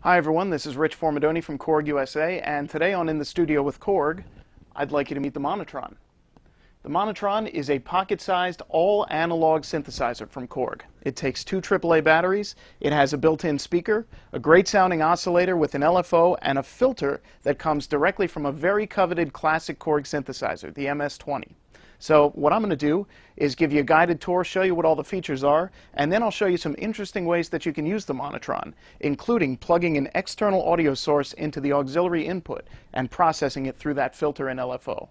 Hi everyone, this is Rich Formidoni from Korg USA, and today on In the Studio with Korg, I'd like you to meet the monotron. The monotron is a pocket-sized, all-analog synthesizer from Korg. It takes two AAA batteries, it has a built-in speaker, a great-sounding oscillator with an LFO, and a filter that comes directly from a very coveted classic Korg synthesizer, the MS-20. So what I'm going to do is give you a guided tour, show you what all the features are, and then I'll show you some interesting ways that you can use the monotron, including plugging an external audio source into the auxiliary input and processing it through that filter and LFO.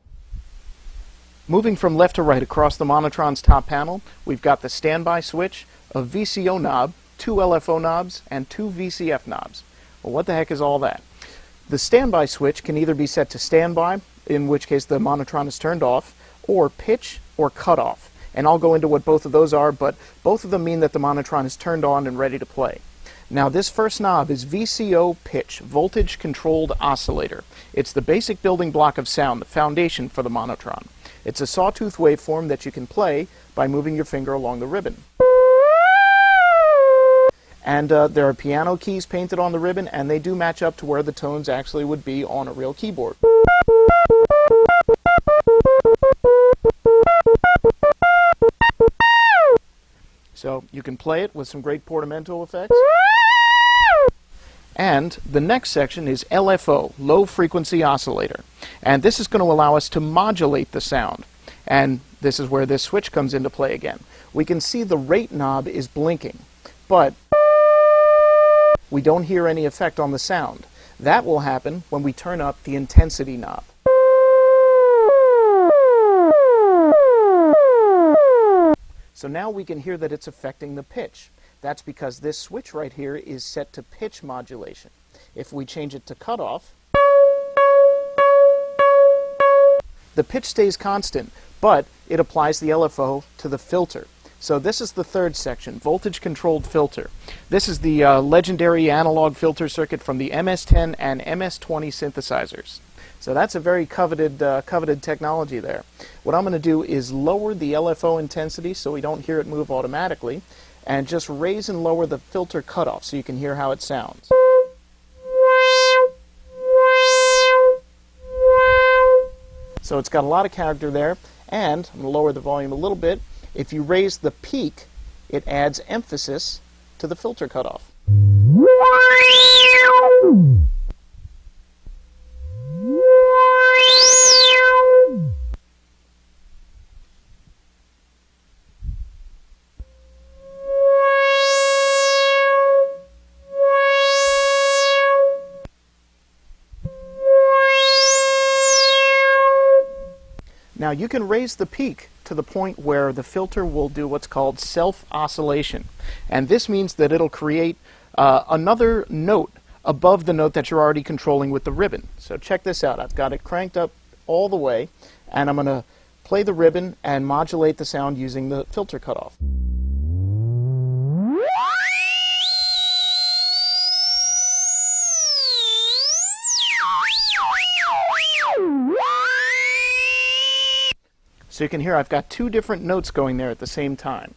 Moving from left to right across the monotron's top panel, we've got the standby switch, a VCO knob, two LFO knobs, and two VCF knobs. Well, what the heck is all that? The standby switch can either be set to standby, in which case the monotron is turned off, or pitch or cutoff. And I'll go into what both of those are, but both of them mean that the monotron is turned on and ready to play. Now this first knob is VCO pitch, voltage controlled oscillator. It's the basic building block of sound, the foundation for the monotron. It's a sawtooth waveform that you can play by moving your finger along the ribbon. And there are piano keys painted on the ribbon, and they do match up to where the tones actually would be on a real keyboard. So you can play it with some great portamento effects. And the next section is LFO, low frequency oscillator. And this is going to allow us to modulate the sound. And this is where this switch comes into play again. We can see the rate knob is blinking, but we don't hear any effect on the sound. That will happen when we turn up the intensity knob. So now we can hear that it's affecting the pitch. That's because this switch right here is set to pitch modulation. If we change it to cutoff, the pitch stays constant, but it applies the LFO to the filter. So this is the third section, voltage-controlled filter. This is the legendary analog filter circuit from the MS-10 and MS-20 synthesizers. So that's a very coveted technology there. What I'm going to do is lower the LFO intensity so we don't hear it move automatically, and just raise and lower the filter cutoff so you can hear how it sounds. So it's got a lot of character there, and I'm going to lower the volume a little bit. If you raise the peak, it adds emphasis to the filter cutoff. Now you can raise the peak to the point where the filter will do what's called self-oscillation. And this means that it'll create another note above the note that you're already controlling with the ribbon. So check this out. I've got it cranked up all the way, and I'm going to play the ribbon and modulate the sound using the filter cutoff. So you can hear I've got two different notes going there at the same time.